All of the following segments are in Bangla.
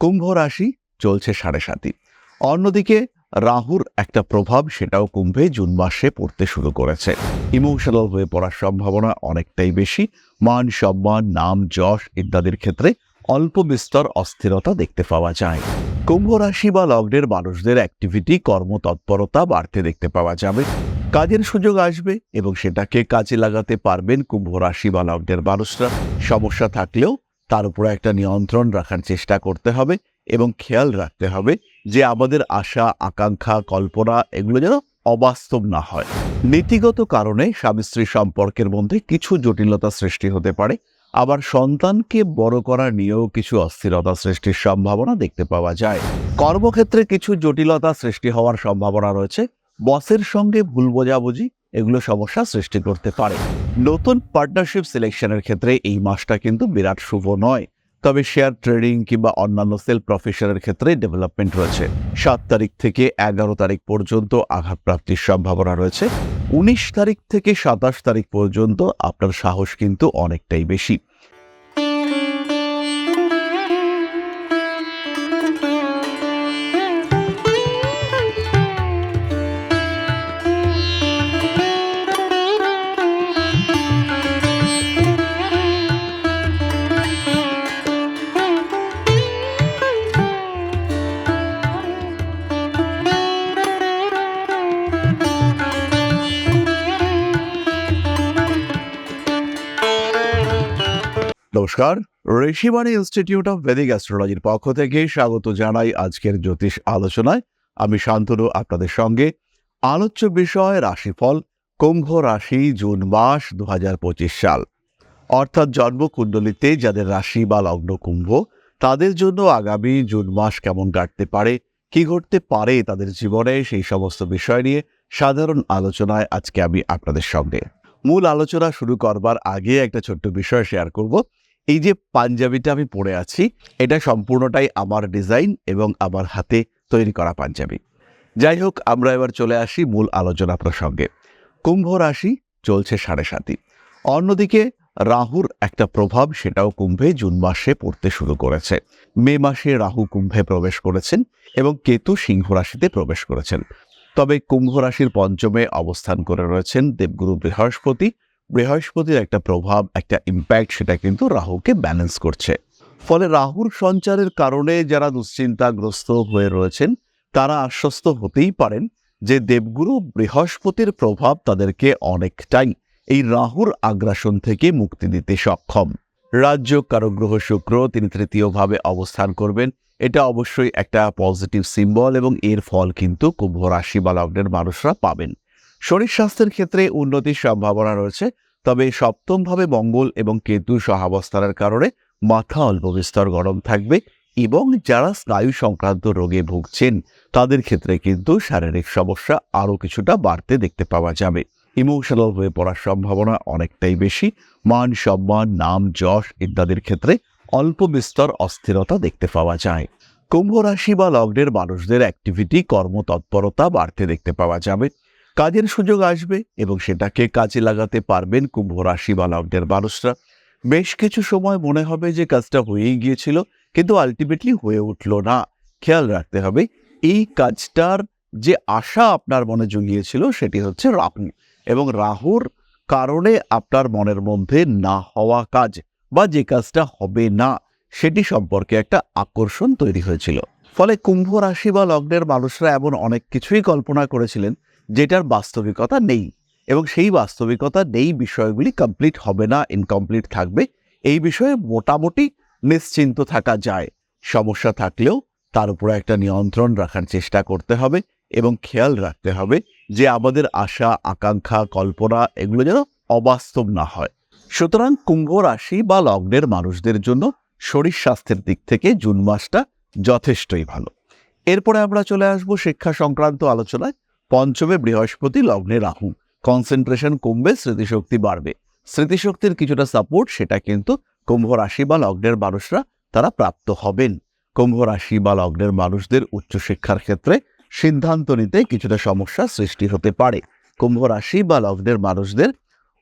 কুম্ভ রাশি চলছে 7.5। অন্যদিকে রাহুর একটা প্রভাব সেটাও কুম্ভে জুন মাসে পড়তে শুরু করেছে। ইমোশনাল হয়ে পড়ার সম্ভাবনা অনেকটাই বেশি। মান সম্মান, নাম, যশ ইত্যাদির ক্ষেত্রে অল্প বিস্তর অস্থিরতা দেখতে পাওয়া যায়। কুম্ভ রাশি বা লগ্নের মানুষদের অ্যাক্টিভিটি, কর্মতৎপরতা বাড়তে দেখতে পাওয়া যাবে। কাজের সুযোগ আসবে এবং সেটাকে কাজে লাগাতে পারবেন কুম্ভ রাশি বা লগ্নের মানুষরা। সমস্যা থাকলেও তার উপরে একটা নিয়ন্ত্রণ রাখার চেষ্টা করতে হবে এবং খেয়াল রাখতে হবে যে আমাদের আশা, আকাঙ্ক্ষা, কল্পনা এগুলো যেন অবাস্তব না হয়। নীতিগত কারণে স্বামী স্ত্রী সম্পর্কের মধ্যে কিছু জটিলতা সৃষ্টি হতে পারে। আবার সন্তানকে বড় করা নিয়েও কিছু অস্থিরতা সৃষ্টির সম্ভাবনা দেখতে পাওয়া যায়। কর্মক্ষেত্রে কিছু জটিলতা সৃষ্টি হওয়ার সম্ভাবনা রয়েছে। বসের সঙ্গে ভুল বোঝাবুঝি এগুলো সমস্যা সৃষ্টি করতে পারে। নতুন পার্টনারশিপ সিলেকশনের ক্ষেত্রে এই মাসটা কিন্তু বিরাট শুভ নয়। তবে শেয়ার ট্রেডিং কিংবা অন্যান্য সেলফ প্রফেশনের ক্ষেত্রে ডেভেলপমেন্ট রয়েছে। 7 তারিখ থেকে 11 তারিখ পর্যন্ত আঘাতপ্রাপ্তির সম্ভাবনা রয়েছে। 19 তারিখ থেকে 27 তারিখ পর্যন্ত আপনার সাহস কিন্তু অনেকটাই বেশি। নমস্কার, ঋষিবাণী ইনস্টিটিউট অফ ভেদিক অ্যাস্ট্রোলজির পক্ষ থেকে স্বাগত জানাই আজকের জ্যোতিষ আলোচনায়। আমি শান্তনু আপনাদের সঙ্গে। আলোচ্য বিষয় রাশিফল কুম্ভ রাশি জুন মাস 2025 সাল, অর্থাৎ জন্মকুণ্ডলিতে যাদের রাশি বা লগ্ন কুম্ভ তাদের জন্য আগামী জুন মাস কেমন কাটতে পারে, কি ঘটতে পারে তাদের জীবনে, সেই সমস্ত বিষয় নিয়ে সাধারণ আলোচনায় আজকে আমি আপনাদের সঙ্গে। মূল আলোচনা শুরু করবার আগে একটা ছোট্ট বিষয় শেয়ার করব। এই যে পাঞ্জাবিটা আমি পরে আছি, এটা সম্পূর্ণটাই আমার ডিজাইন এবং আমার হাতে তৈরি করা পাঞ্জাবি। যাই হোক, আমরা এবার চলে আসি মূল আলোচনা প্রসঙ্গে। কুম্ভ রাশি চলছে 7.5। অন্যদিকে রাহুর একটা প্রভাব সেটাও কুম্ভে জুন মাসে পড়তে শুরু করেছে। মে মাসে রাহু কুম্ভে প্রবেশ করেছেন এবং কেতু সিংহ রাশিতে প্রবেশ করেছেন। তবে কুম্ভ রাশির পঞ্চমে অবস্থান করে রয়েছেন দেবগুরু বৃহস্পতি। বৃহস্পতির একটা প্রভাব, একটা ইম্প্যাক্ট সেটা কিন্তু রাহুকে ব্যালেন্স করছে। ফলে রাহুর সঞ্চারের কারণে যারা দুশ্চিন্তাগ্রস্ত হয়ে রয়েছেন তারা আশ্বস্ত হতেই পারেন যে দেবগুরু বৃহস্পতির প্রভাব তাদেরকে অনেকটাই এই রাহুর আগ্রাসন থেকে মুক্তি দিতে সক্ষম। রাজ্য কারগ্রহ শুক্র তিনি তৃতীয়ভাবে অবস্থান করবেন। এটা অবশ্যই একটা পজিটিভ সিম্বল এবং এর ফল কিন্তু কুম্ভ রাশি বা লগ্নের মানুষরা পাবেন। শরীর স্বাস্থ্যের ক্ষেত্রে উন্নতির সম্ভাবনা রয়েছে। তবে সপ্তমভাবে মঙ্গল এবং কেতু সহাবস্থানের কারণে মাথা অল্প বিস্তর গরম থাকবে এবং যারা স্নায়ু সংক্রান্ত রোগে ভুগছেন তাদের ক্ষেত্রে কিন্তু শারীরিক সমস্যা আরও কিছুটা বাড়তে দেখতে পাওয়া যাবে। ইমোশনাল হয়ে পড়ার সম্ভাবনা অনেকটাই বেশি। মান সম্মান, নাম, যশ ইত্যাদির ক্ষেত্রে অল্প বিস্তর অস্থিরতা দেখতে পাওয়া যায়। কুম্ভ রাশি বা লগ্নের মানুষদের অ্যাক্টিভিটি, কর্মতৎপরতা বাড়তে দেখতে পাওয়া যাবে। কাজের সুযোগ আসবে এবং সেটাকে কাজে লাগাতে পারবেন কুম্ভ রাশি বা লগ্নের মানুষরা। বেশ কিছু সময় মনে হবে যে কাজটা হয়েই গিয়েছিল, কিন্তু আলটিমেটলি হয়ে উঠল না। খেয়াল রাখতে হবে এই কাজটার যে আশা আপনার মনে জুগিয়েছিল সেটি হচ্ছে রাহু, এবং রাহুর কারণে আপনার মনের মধ্যে না হওয়া কাজ বা যে কাজটা হবে না সেটি সম্পর্কে একটা আকর্ষণ তৈরি হয়েছিল। ফলে কুম্ভ রাশি বা লগ্নের মানুষরা এমন অনেক কিছুই কল্পনা করেছিলেন যেটার বাস্তবিকতা নেই, এবং সেই বাস্তবিকতা নেই বিষয়গুলি কমপ্লিট হবে না, ইনকমপ্লিট থাকবে, এই বিষয়ে মোটামুটি নিশ্চিন্ত থাকা যায়। সমস্যা থাকলেও তার উপরে একটা নিয়ন্ত্রণ রাখার চেষ্টা করতে হবে এবং খেয়াল রাখতে হবে যে আমাদের আশা, আকাঙ্ক্ষা, কল্পনা এগুলো যেন অবাস্তব না হয়। সুতরাং কুম্ভ রাশি বা লগ্নের মানুষদের জন্য শরীর স্বাস্থ্যের দিক থেকে জুন মাসটা যথেষ্টই ভালো। এরপরে আমরা চলে আসব শিক্ষা সংক্রান্ত আলোচনায়। পঞ্চমে বৃহস্পতি, লগ্নে রাহু, কনসেন্ট্রেশন কমবে, স্মৃতিশক্তি বাড়বে। স্মৃতিশক্তির কিছুটা সাপোর্ট সেটা কিন্তু কুম্ভ রাশি বা লগ্নের মানুষরা তারা প্রাপ্ত হবেন। কুম্ভ রাশি বা লগ্নের মানুষদের উচ্চশিক্ষার ক্ষেত্রে সিদ্ধান্ত নিতে কিছুটা সমস্যা সৃষ্টি হতে পারে। কুম্ভ রাশি বা লগ্নের মানুষদের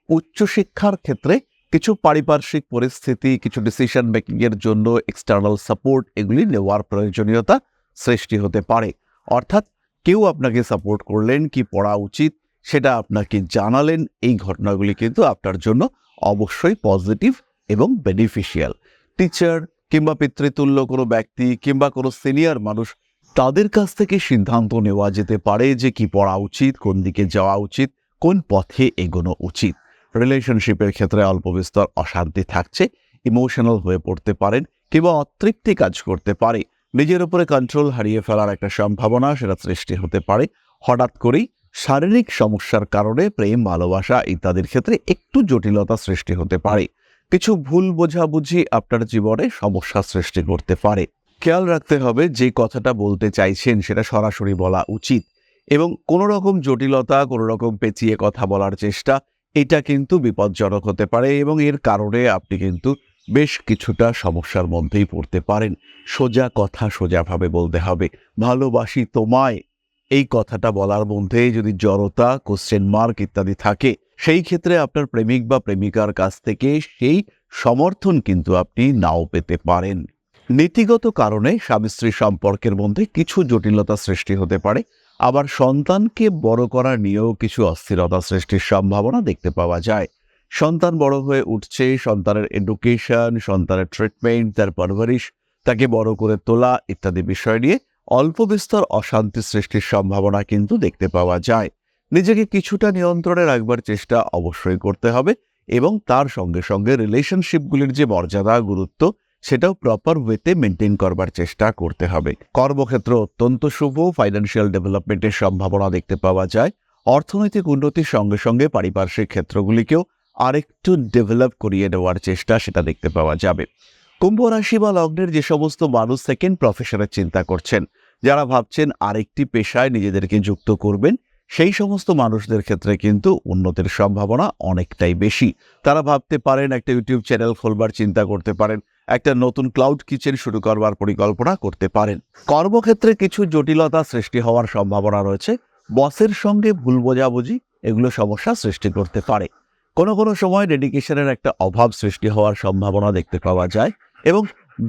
উচ্চশিক্ষার ক্ষেত্রে কিছু পারিপার্শ্বিক পরিস্থিতি, কিছু ডিসিশন মেকিং এর জন্য এক্সটার্নাল সাপোর্ট এগুলি নেওয়ার প্রয়োজনীয়তা সৃষ্টি হতে পারে। অর্থাৎ কেউ আপনাকে সাপোর্ট করলেন, কি পড়া উচিত সেটা আপনাকে জানালেন। এই ঘটনাগুলি কিন্তু আপনার জন্য অবশ্যই পজিটিভ এবং বেনিফিশিয়াল। টিচার কিংবা পিতৃতুল্য কোনো ব্যক্তি কিংবা কোনো সিনিয়র মানুষ, তাদের কাছ থেকে সিদ্ধান্ত নেওয়া যেতে পারে যে কি পড়া উচিত, কোন দিকে যাওয়া উচিত, কোন পথে এগোনো উচিত। রিলেশনশিপের ক্ষেত্রে অল্প বিস্তর অশান্তি থাকছে, ইমোশনাল হয়ে পড়তে পারেন কিংবা অতৃপ্তি কাজ করতে পারে। নিজের উপরে কন্ট্রোল হারিয়ে ফেলার একটা সম্ভাবনা সেটা সৃষ্টি হতে পারে। হঠাৎ করেই শারীরিক সমস্যার কারণে প্রেম, ভালোবাসা ইত্যাদির ক্ষেত্রে একটু জটিলতা সৃষ্টি হতে পারে। কিছু ভুল বোঝাবুঝি আপনার জীবনে সমস্যা সৃষ্টি করতে পারে। খেয়াল রাখতে হবে যে কথাটা বলতে চাইছেন সেটা সরাসরি বলা উচিত, এবং কোনো রকম জটিলতা, কোনো রকম পেঁচিয়ে কথা বলার চেষ্টা, এটা কিন্তু বিপজ্জনক হতে পারে এবং এর কারণে আপনি কিন্তু বেশ কিছুটা সমস্যার মধ্যেই পড়তে পারেন। সোজা কথা সোজাভাবে বলতে হবে। ভালোবাসি তোমায়, এই কথাটা বলার মধ্যে যদি জড়তা, কোশ্চেন মার্ক ইত্যাদি থাকে, সেই ক্ষেত্রে আপনার প্রেমিক বা প্রেমিকার কাছ থেকে সেই সমর্থন কিন্তু আপনি নাও পেতে পারেন। নীতিগত কারণে স্বামী স্ত্রী সম্পর্কের মধ্যে কিছু জটিলতা সৃষ্টি হতে পারে। আবার সন্তানকে বড় করা নিয়েও কিছু অস্থিরতা সৃষ্টির সম্ভাবনা দেখতে পাওয়া যায়। সন্তান বড় হয়ে উঠছে, সন্তানের এডুকেশন, সন্তানের ট্রিটমেন্ট, তার পরবরিশ, তাকে বড় করে তোলা ইত্যাদি বিষয় নিয়ে অল্প বিস্তর অশান্তি সৃষ্টির সম্ভাবনা কিন্তু দেখতে পাওয়া যায়। নিজেকে কিছুটা নিয়ন্ত্রণে রাখবার চেষ্টা অবশ্যই করতে হবে এবং তার সঙ্গে সঙ্গে রিলেশনশিপগুলির যে মর্যাদা, গুরুত্ব, সেটাও প্রপার ওয়েতে মেনটেন করবার চেষ্টা করতে হবে। কর্মক্ষেত্র অত্যন্ত শুভ, ফাইন্যান্সিয়াল ডেভেলপমেন্টের সম্ভাবনা দেখতে পাওয়া যায়। অর্থনৈতিক উন্নতির সঙ্গে সঙ্গে পারিপার্শ্বিক ক্ষেত্রগুলিকেও আরেকটু ডেভেলপ করিয়ে নেওয়ার চেষ্টা সেটা দেখতে পাওয়া যাবে। কুম্ভ রাশি বা লগ্নের যে সমস্ত মানুষ সেকেন্ড প্রফেশনের চিন্তা করছেন, যারা ভাবছেন আরেকটি পেশায় নিজেদেরকে যুক্ত করবেন, সেই সমস্ত মানুষদের ক্ষেত্রে কিন্তু উন্নতির সম্ভাবনা অনেকটাই বেশি। তারা ভাবতে পারেন একটা ইউটিউব চ্যানেল খোলবার চিন্তা করতে পারেন, একটা নতুন ক্লাউড কিচেন শুরু করবার পরিকল্পনা করতে পারেন। কর্মক্ষেত্রে কিছু জটিলতা সৃষ্টি হওয়ার সম্ভাবনা রয়েছে। বসের সঙ্গে ভুল বোঝাবুঝি এগুলো সমস্যা সৃষ্টি করতে পারে। কোনো কোনো সময় ডেডিকেশনের একটা অভাব সৃষ্টি হওয়ার সম্ভাবনা দেখতে পাওয়া যায় এবং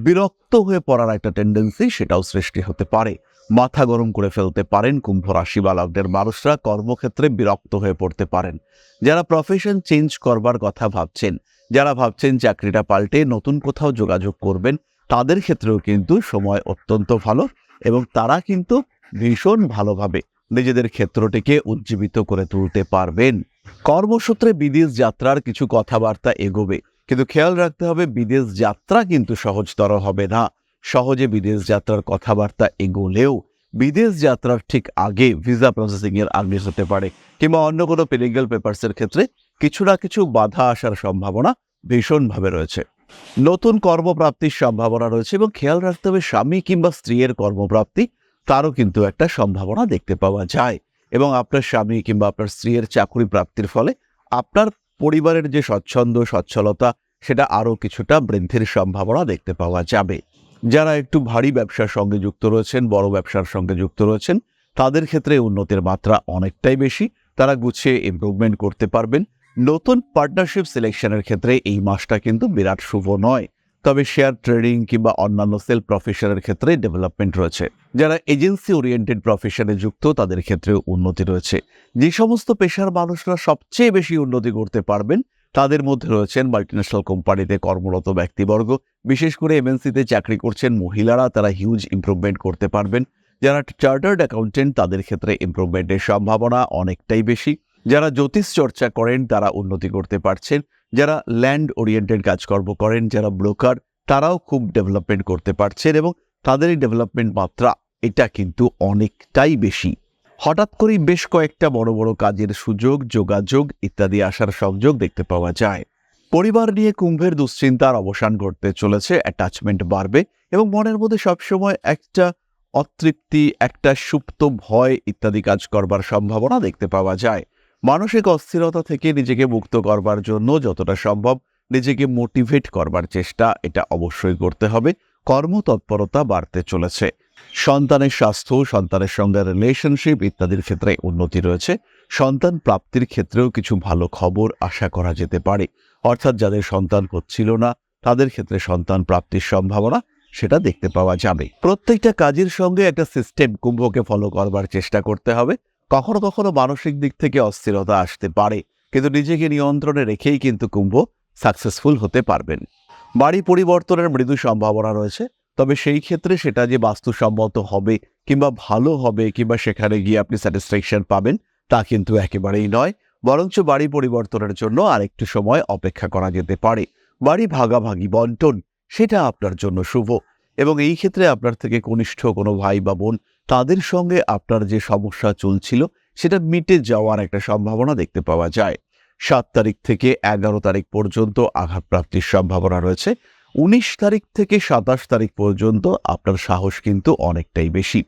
বিরক্ত হয়ে পড়ার একটা টেন্ডেন্সি সেটাও সৃষ্টি হতে পারে। মাথা গরম করে ফেলতে পারেন কুম্ভ রাশি বা লগ্নের মানুষরা, কর্মক্ষেত্রে বিরক্ত হয়ে পড়তে পারেন। যারা প্রফেশন চেঞ্জ করবার কথা ভাবছেন, যারা ভাবছেন চাকরিটা পাল্টে নতুন কোথাও যোগাযোগ করবেন, তাদের ক্ষেত্রেও কিন্তু সময় অত্যন্ত ভালো এবং তারা কিন্তু ভীষণ ভালোভাবে নিজেদের ক্ষেত্রটিকে উজ্জীবিত করে তুলতে পারবেন। কর্মসূত্রে বিদেশ যাত্রার কিছু কথাবার্তা এগোবে, কিন্তু খেয়াল রাখতে হবে বিদেশ যাত্রা কিন্তু সহজতর হবে না। সহজে বিদেশ যাত্রার কথাবার্তা এগোলেও বিদেশ যাত্রার ঠিক আগে ভিসা প্রসেসিং এর আগে হতে পারে কিংবা অন্য কোনো লিগ্যাল পেপারসের ক্ষেত্রে কিছু না কিছু বাধা আসার সম্ভাবনা ভীষণভাবে রয়েছে। নতুন কর্মপ্রাপ্তির সম্ভাবনা রয়েছে এবং খেয়াল রাখতে হবে স্বামী কিংবা স্ত্রীর কর্মপ্রাপ্তি, তারও কিন্তু একটা সম্ভাবনা দেখতে পাওয়া যায় এবং আপনার স্বামী কিংবা আপনার স্ত্রীর চাকরি প্রাপ্তির ফলে আপনার পরিবারের যে স্বচ্ছন্দ, সচ্ছলতা, সেটা আরও কিছুটা বৃদ্ধির সম্ভাবনা দেখতে পাওয়া যাবে। যারা একটু ভারী ব্যবসার সঙ্গে যুক্ত রয়েছেন, বড় ব্যবসার সঙ্গে যুক্ত রয়েছেন, তাদের ক্ষেত্রে উন্নতির মাত্রা অনেকটাই বেশি। তারা গুছিয়ে ইমপ্রুভমেন্ট করতে পারবেন। নতুন পার্টনারশিপ সিলেকশনের ক্ষেত্রে এই মাসটা কিন্তু বিরাট শুভ নয়, তবে শেয়ার ট্রেডিং কিংবা অন্যান্য সেলফ প্রফেশনের ক্ষেত্রে ডেভেলপমেন্ট রয়েছে। যারা এজেন্সি ওরিয়েন্টেড প্রফেশনে যুক্ত, তাদের ক্ষেত্রেও উন্নতি রয়েছে। যে সমস্ত পেশার মানুষরা সবচেয়ে বেশি উন্নতি করতে পারবেন, তাদের মধ্যে রয়েছেন মাল্টিন্যাশনাল কোম্পানিতে কর্মরত ব্যক্তিবর্গ, বিশেষ করে এমএনসিতে চাকরি করছেন মহিলারা, তারা হিউজ ইমপ্রুভমেন্ট করতে পারবেন। যারা চার্টার্ড অ্যাকাউন্টেন্ট, তাদের ক্ষেত্রে ইমপ্রুভমেন্টের সম্ভাবনা অনেকটাই বেশি। যারা জ্যোতিষ চর্চা করেন, তারা উন্নতি করতে পারছেন। যারা ল্যান্ড ওরিয়েন্টেড কাজকর্ম করেন, যারা ব্রোকার, তারাও খুব ডেভেলপমেন্ট করতে পারছেন এবং তাদের এই ডেভেলপমেন্ট মাত্রা এটা কিন্তু অনেকটাই বেশি। হঠাৎ করেই বেশ কয়েকটা বড় বড় কাজের সুযোগ, যোগাযোগ ইত্যাদি আসার সংযোগ দেখতে পাওয়া যায়। পরিবার নিয়ে কুম্ভের দুশ্চিন্তার অবসান ঘটতে চলেছে, অ্যাটাচমেন্ট বাড়বে এবং মনের মধ্যে সবসময় একটা অতৃপ্তি, একটা সুপ্ত ভয় ইত্যাদি কাজ করবার সম্ভাবনা দেখতে পাওয়া যায়। মানসিক অস্থিরতা থেকে নিজেকে মুক্ত করবার জন্য যতটা সম্ভব নিজেকে মোটিভেট করবার চেষ্টা এটা অবশ্যই করতে হবে। কর্মতৎপরতা বাড়তে চলেছে। সন্তানের স্বাস্থ্য, সন্তানের সঙ্গে রিলেশনশিপ ইত্যাদির ক্ষেত্রে উন্নতি রয়েছে। সন্তান প্রাপ্তির ক্ষেত্রেও কিছু ভালো খবর আশা করা যেতে পারে। অর্থাৎ যাদের সন্তান হচ্ছিল না তাদের ক্ষেত্রে সন্তান প্রাপ্তির সম্ভাবনা সেটা দেখতে পাওয়া যাবে। প্রত্যেকটা কাজের সঙ্গে একটা সিস্টেম কুম্ভকে ফলো করবার চেষ্টা করতে হবে। কখনো কখনো মানসিক দিক থেকে অস্থিরতা আসতে পারে, কিন্তু নিজেকে নিয়ন্ত্রণে রেখেই কিন্তু কুম্ভ সাকসেসফুল হতে পারবেন। বাড়ি পরিবর্তনের মৃদু সম্ভাবনা রয়েছে, তবে সেই ক্ষেত্রে সেটা যে বাস্তুসম্মত হবে কিংবা ভালো হবে কিংবা সেখানে গিয়ে আপনি স্যাটিসফ্যাকশন পাবেন তা কিন্তু একেবারেই নয়। বরঞ্চ বাড়ি পরিবর্তনের জন্য আরেকটু সময় অপেক্ষা করা যেতে পারে। বাড়ি ভাগাভাগি বন্টন সেটা আপনার জন্য শুভ, এবং এই ক্ষেত্রে আপনার থেকে কনিষ্ঠ কোনো ভাই বা বোন তাদের সঙ্গে আপনার যে সমস্যা চলছিল সেটা মিটে যাওয়ার একটা সম্ভাবনা দেখতে পাওয়া যায়। 7 তারিখ থেকে 11 তারিখ পর্যন্ত আঘাতপ্রাপ্তির সম্ভাবনা রয়েছে। 19 তারিখ থেকে 27 তারিখ পর্যন্ত আপনার সাহস কিন্তু অনেকটাই বেশি।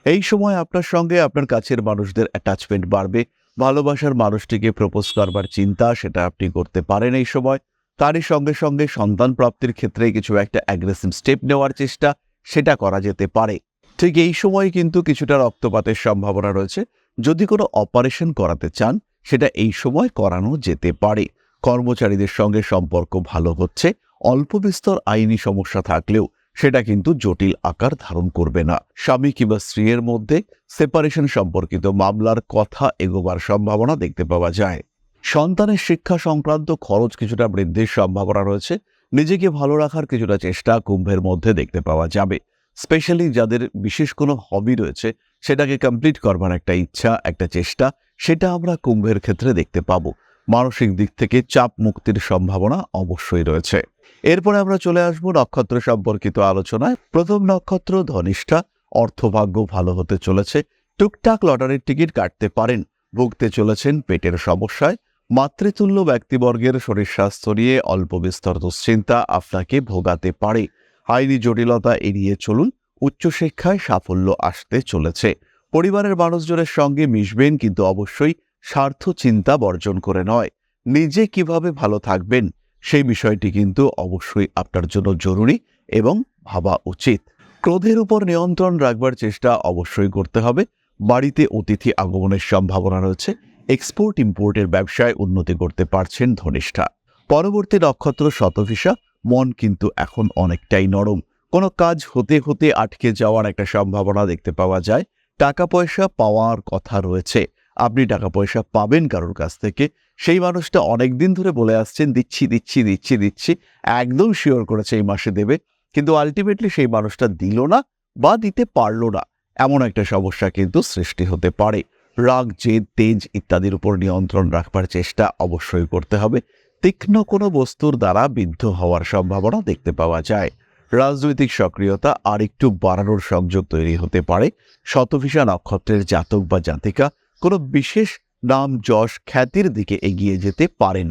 এই সময় আপনার সঙ্গে আপনার কাছের মানুষদের অ্যাটাচমেন্ট বাড়বে। ভালোবাসার মানুষটিকে প্রপোজ করবার চিন্তা সেটা আপনি করতে পারেন এই সময়। তারই সঙ্গে সঙ্গে সন্তান প্রাপ্তির ক্ষেত্রে কিছু একটা অ্যাগ্রেসিভ স্টেপ নেওয়ার চেষ্টা সেটা করা যেতে পারে। ঠিক এই সময় কিন্তু কিছুটা রক্তপাতের সম্ভাবনা রয়েছে। যদি কোনো অপারেশন করাতে চান সেটা এই সময় করানো যেতে পারে। কর্মচারীদের সঙ্গে সম্পর্ক ভালো হচ্ছে। অল্প বিস্তর আইনি সমস্যা থাকলেও সেটা কিন্তু জটিল আকার ধারণ করবে না। স্বামী কিংবা স্ত্রীর মধ্যে সেপারেশন সম্পর্কিত মামলার কথা এগোবার সম্ভাবনা দেখতে পাওয়া যায়। সন্তানের শিক্ষা সংক্রান্ত খরচ কিছুটা বৃদ্ধির সম্ভাবনা রয়েছে। নিজেকে ভালো রাখার কিছুটা চেষ্টা কুম্ভের মধ্যে দেখতে পাওয়া যাবে। স্পেশালি যাদের বিশেষ কোনো হবি রয়েছে সেটাকে কমপ্লিট করবার একটা ইচ্ছা, একটা চেষ্টা সেটা আমরা কুম্ভের ক্ষেত্রে দেখতে পাবো। মানসিক দিক থেকে চাপ মুক্তির সম্ভাবনা অবশ্যই রয়েছে। এরপরে আমরা চলে আসব নক্ষত্র সম্পর্কিত আলোচনায়। প্রথম নক্ষত্র ধনিষ্ঠা। অর্থভাগ্য ভালো হতে চলেছে। টুকটাক লটারির টিকিট কাটতে পারেন। ভুগতে চলেছেন পেটের সমস্যায়। মাতৃতুল্য ব্যক্তিবর্গের শরীর স্বাস্থ্য নিয়ে অল্প বিস্তর দুশ্চিন্তা আপনাকে ভোগাতে পারে। আইনি জটিলতা এড়িয়ে চলুন। উচ্চশিক্ষায় সাফল্য আসতে চলেছে। পরিবারের মানুষজনের সঙ্গে মিশবেন, কিন্তু অবশ্যই স্বার্থ চিন্তা বর্জন করে নয়। নিজে কিভাবে ভালো থাকবেন সেই বিষয়টি কিন্তু অবশ্যই আপনার জন্য জরুরি এবং ভাবা উচিত। ক্রোধের উপর নিয়ন্ত্রণ রাখবার চেষ্টা অবশ্যই করতে হবে। বাড়িতে অতিথি আগমনের সম্ভাবনা রয়েছে। এক্সপোর্ট ইম্পোর্টের ব্যবসায় উন্নতি করতে পারছেন ধনিষ্ঠা। পরবর্তী নক্ষত্র শতভিষা। মন কিন্তু এখন অনেকটাই নরম। কোনো কাজ হতে হতে আটকে যাওয়ার একটা সম্ভাবনা দেখতে পাওয়া যায়। টাকা পয়সা পাওয়ার কথা রয়েছে। আপনি টাকা পয়সা পাবেন কারোর কাছ থেকে। সেই মানুষটা অনেকদিন ধরে বলে আসছেন দিচ্ছি দিচ্ছি দিচ্ছি দিচ্ছি, একদম শিওর করেছে এই মাসে দেবে, কিন্তু আলটিমেটলি সেই মানুষটা দিল না বা দিতে পারল না। এমন একটা সমস্যা কিন্তু সৃষ্টি হতে পারে। রাগ, জেদ, তেজ ইত্যাদির উপর নিয়ন্ত্রণ রাখবার চেষ্টা অবশ্যই করতে হবে। তীক্ষ্ণ কোনো বস্তুর দ্বারা বিদ্ধ হওয়ার সম্ভাবনা দেখতে পাওয়া যায়। রাজনৈতিক সক্রিয়তা আর একটু বাড়ানোর সংযোগ তৈরি হতে পারে। শতভিষা নক্ষত্রের জাতক বা জাতিকা কোনো বিশেষ নাম, যশ, খ্যাতির দিকে এগিয়ে যেতে পারেন।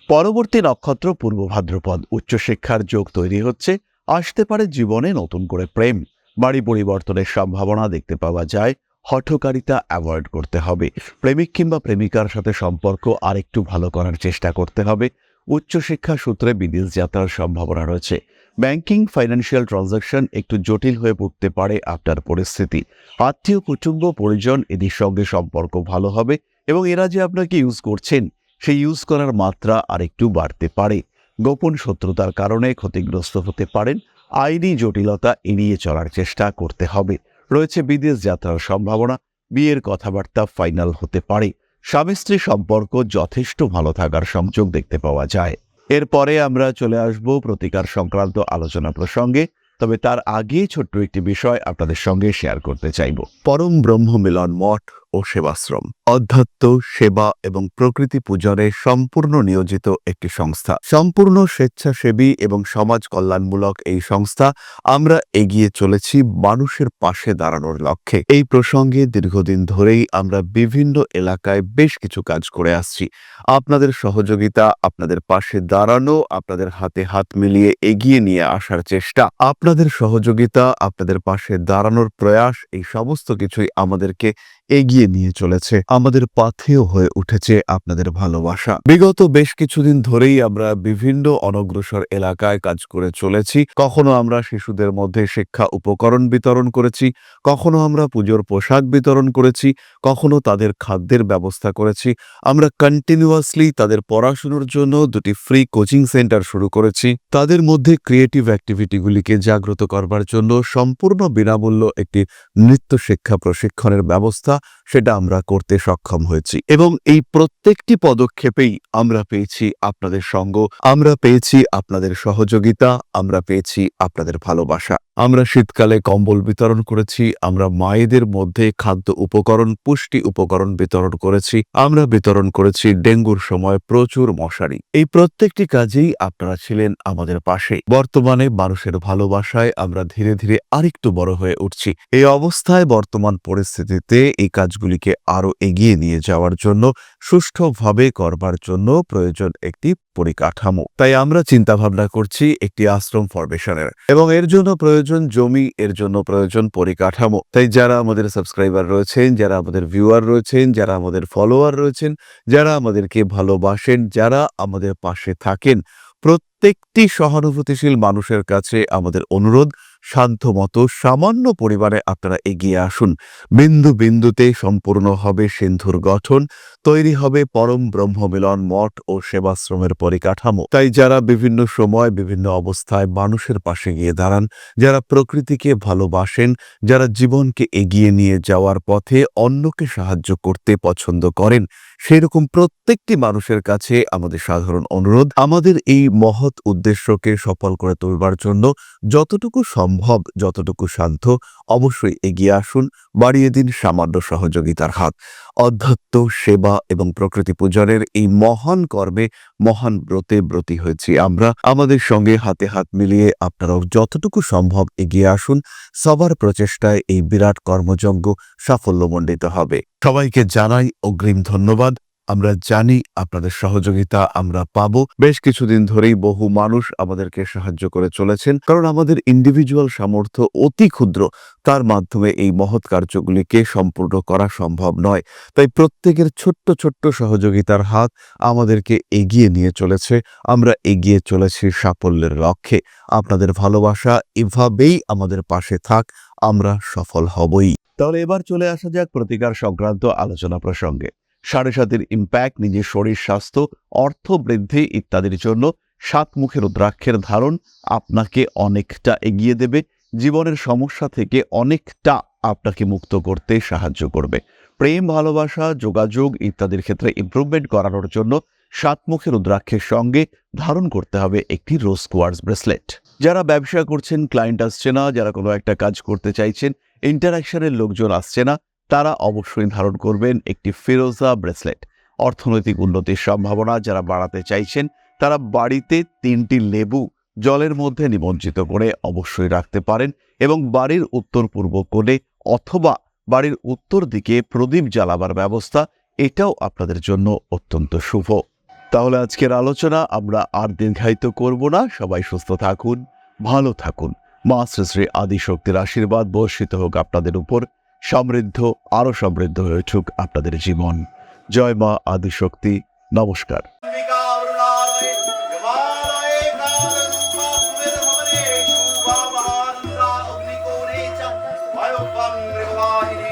পরবর্তী নক্ষত্র পূর্ব ভাদ্রপদ। উচ্চশিক্ষার যোগ তৈরি হচ্ছে। আসতে পারে জীবনে নতুন করে প্রেম। বাড়ি পরিবর্তনের সম্ভাবনা দেখতে পাওয়া যায়। হঠকারিতা অ্যাভয়েড করতে হবে। প্রেমিক কিংবা প্রেমিকার সাথে সম্পর্ক আরেকটু ভালো করার চেষ্টা করতে হবে। উচ্চশিক্ষা সূত্রে বিদেশ যাত্রার সম্ভাবনা রয়েছে। ব্যাংকিং, ফাইন্যান্সিয়াল ট্রানজাকশন একটু জটিল হয়ে পড়তে পারে আপনার পরিস্থিতি। আত্মীয়, কুটুম্ব, পরিজন এদের সঙ্গে সম্পর্ক ভালো হবে, এবং এরা যে আপনাকে ইউজ করছেন সেই ইউজ করার মাত্রা আরেকটু বাড়তে পারে। গোপন শত্রুতার কারণে ক্ষতিগ্রস্ত হতে পারেন। আইনি জটিলতা এড়িয়ে চলার চেষ্টা করতে হবে। রয়েছে বিদেশ যাত্রার সম্ভাবনা। বিয়ের কথাবার্তা ফাইনাল হতে পারে। স্বামী স্ত্রী সম্পর্ক যথেষ্ট ভালো থাকার সংযোগ দেখতে পাওয়া যায়। এরপরে আমরা চলে আসব প্রতিকার সংক্রান্ত আলোচনা প্রসঙ্গে। তবে তার আগে ছোট্ট একটি বিষয় আপনাদের সঙ্গে শেয়ার করতে চাইব। পরম ব্রহ্ম মিলন মঠ ও সেবাশ্রম অধ্যাত্ম, সেবা এবং প্রকৃতি পূজনে সম্পূর্ণ নিয়োজিত একটি সংস্থা। সম্পূর্ণ স্বেচ্ছাসেবী এবং সমাজ কল্যাণমূলক এই সংস্থা। আমরা এগিয়ে চলেছি মানুষের পাশে দাঁড়ানোর লক্ষ্যে। এই প্রসঙ্গে দীর্ঘদিন ধরেই আমরা বিভিন্ন এলাকায় বেশ কিছু কাজ করে আসছি। আপনাদের সহযোগিতা, আপনাদের পাশে দাঁড়ানো, আপনাদের হাতে হাত মিলিয়ে এগিয়ে নিয়ে আসার চেষ্টা, আপনাদের সহযোগিতা, আপনাদের পাশে দাঁড়ানোর প্রয়াস, এই সমস্ত কিছুই আমাদেরকে এগিয়ে নিয়ে চলেছে। আমাদের পাথেয় হয়ে উঠেছে আপনাদের ভালোবাসা। বিগত বেশ কিছুদিন ধরেই আমরা বিভিন্ন অনগ্রসর এলাকায় কাজ করে চলেছি। কখনো আমরা শিশুদের মধ্যে শিক্ষা উপকরণ বিতরণ করেছি, কখনো আমরা পুজোর পোশাক বিতরণ করেছি, কখনো তাদের খাদ্যের ব্যবস্থা করেছি। আমরা কন্টিনিউয়াসলি তাদের পড়াশুনোর জন্য 2টি ফ্রি কোচিং সেন্টার শুরু করেছি। তাদের মধ্যে ক্রিয়েটিভ অ্যাক্টিভিটিগুলিকে জাগ্রত করবার জন্য সম্পূর্ণ বিনামূল্য একটি নৃত্য শিক্ষা প্রশিক্ষণের ব্যবস্থা সেটা আমরা করতে সক্ষম হয়েছি এবং এই প্রত্যেকটি পদক্ষেপেই আমরা পেয়েছি আপনাদের সঙ্গ, আমরা পেয়েছি আপনাদের সহযোগিতা, আমরা পেয়েছি আপনাদের ভালোবাসা। আমরা শীতকালে কম্বল বিতরণ করেছি, আমরা মায়েদের মধ্যে খাদ্য উপকরণ, পুষ্টি উপকরণ বিতরণ করেছি, আমরা বিতরণ করেছি ডেঙ্গুর সময় প্রচুর মশারি। এই প্রত্যেকটি কাজেই আপনারা ছিলেন আমাদের পাশে। বর্তমানে মানুষের ভালোবাসায় আমরা ধীরে ধীরে আরেকটু বড় হয়ে উঠছি। এই অবস্থায় বর্তমান পরিস্থিতিতে এই কাজগুলিকে আরো এগিয়ে নিয়ে যাওয়ার জন্য, সুষ্ঠুভাবে করবার জন্য প্রয়োজন একটি পরিকাঠামো। তাই আমরা চিন্তা ভাবনা করছি একটি আশ্রম ফরমেশনের এবং এর জন্য প্রয়োজন জমি, এর জন্য প্রয়োজন পরিকাঠামো। তাই যারা আমাদের সাবস্ক্রাইবার রয়েছেন, যারা আমাদের ভিউয়ার রয়েছেন, যারা আমাদের ফলোয়ার রয়েছেন, যারা আমাদেরকে ভালোবাসেন, যারা আমাদের পাশে থাকেন, প্রত্যেকটি সহানুভূতিশীল মানুষের কাছে আমাদের অনুরোধ, সাধ্যমতো সামান্য পরিমাণে আপনারা এগিয়ে আসুন। বিন্দু বিন্দুতে সম্পূর্ণ হবে সিন্ধুর গঠন, তৈরি হবে পরম ব্রহ্মমিলন মঠ ও সেবাশ্রমের পরিকাঠামো। তাই যারা বিভিন্ন সময় বিভিন্ন অবস্থায় মানুষের পাশে গিয়ে দাঁড়ান, যারা প্রকৃতিকে ভালোবাসেন, যারা জীবনকে এগিয়ে নিয়ে যাওয়ার পথে অন্যকে সাহায্য করতে পছন্দ করেন, সেরকম প্রত্যেকটি মানুষের কাছে আমাদের সাধারণ অনুরোধ, আমাদের এই মহৎ উদ্দেশ্যকে সফল করে তুলবার জন্য যতটুকু সম্ভব, যতটুকু সাধ্য অবশ্যই এগিয়ে আসুন, বাড়িয়ে দিন সামান্য সহযোগিতার হাত। অধ্যাত্ম, সেবা এবং প্রকৃতি পূজনের এই মহান কর্মে, মহান ব্রতে ব্রতী হয়েছি আমরা। আমাদের সঙ্গে হাতে হাত মিলিয়ে আপনারাও যতটুকু সম্ভব এগিয়ে আসুন। সবার প্রচেষ্টায় এই বিরাট কর্মযজ্ঞ সাফল্যমণ্ডিত হবে। সবাইকে জানাই অগ্রিম ধন্যবাদ। আমরা জানি আপনাদের সহযোগিতা আমরা পাবো। বেশ কিছুদিন ধরেই বহু মানুষ আমাদেরকে সাহায্য করে চলেছেন, কারণ আমাদের ইন্ডিভিজুয়াল সামর্থ্য অতি ক্ষুদ্র, তার মাধ্যমে এই মহৎ কার্যগুলিকে সম্পূর্ণ করা সম্ভব নয়। তাই প্রত্যেকের ছোট্ট ছোট্ট সহযোগিতার হাত আমাদেরকে এগিয়ে নিয়ে চলেছে। আমরা এগিয়ে চলেছি সাফল্যের লক্ষ্যে। আপনাদের ভালোবাসা এভাবেই আমাদের পাশে থাক, আমরা সফল হবই। তাহলে এবার চলে আসা যাক প্রতিকার সংক্রান্ত আলোচনা প্রসঙ্গে। 7.5-এর ইম্প্যাক্ট নিজের শরীর স্বাস্থ্য, অর্থ বৃদ্ধি ইত্যাদির জন্য 7 মুখের রুদ্রাক্ষের ধারণ আপনাকে অনেকটা এগিয়ে দেবে, জীবনের সমস্যা থেকে অনেকটা আপনাকে মুক্ত করতে সাহায্য করবে। প্রেম, ভালোবাসা, যোগাযোগ ইত্যাদির ক্ষেত্রে ইমপ্রুভমেন্ট করানোর জন্য 7 মুখের রুদ্রাক্ষের সঙ্গে ধারণ করতে হবে একটি রোজ কোয়ার্টজ ব্রেসলেট। যারা ব্যবসা করছেন, ক্লায়েন্ট আসছে না, যারা কোনো একটা কাজ করতে চাইছেন, ইন্টারাকশনের লোকজন আসছে না, তারা অবশ্যই ধারণ করবেন একটি ফিরোজা ব্রেসলেট। অর্থনৈতিক উন্নতির সম্ভাবনা যারা বাড়াতে চাইছেন, তারা বাড়িতে 3টি লেবু জলের মধ্যে নিমজ্জিত করে অবশ্যই রাখতে পারেন এবং বাড়ির উত্তর পূর্ব কোণে অথবা বাড়ির উত্তর দিকে প্রদীপ জ্বালাবার ব্যবস্থা, এটাও আপনাদের জন্য অত্যন্ত শুভ। তাহলে আজকের আলোচনা আমরা আর দীর্ঘায়িত করব না। সবাই সুস্থ থাকুন, ভালো থাকুন। মা শ্রী শ্রী আদিশক্তির আশীর্বাদ বর্ষিত হোক আপনাদের উপর। সমৃদ্ধ, আরো সমৃদ্ধ হয়ে উঠুক আপনাদের জীবন। জয় মা আদিশক্তি। নমস্কার। Bye.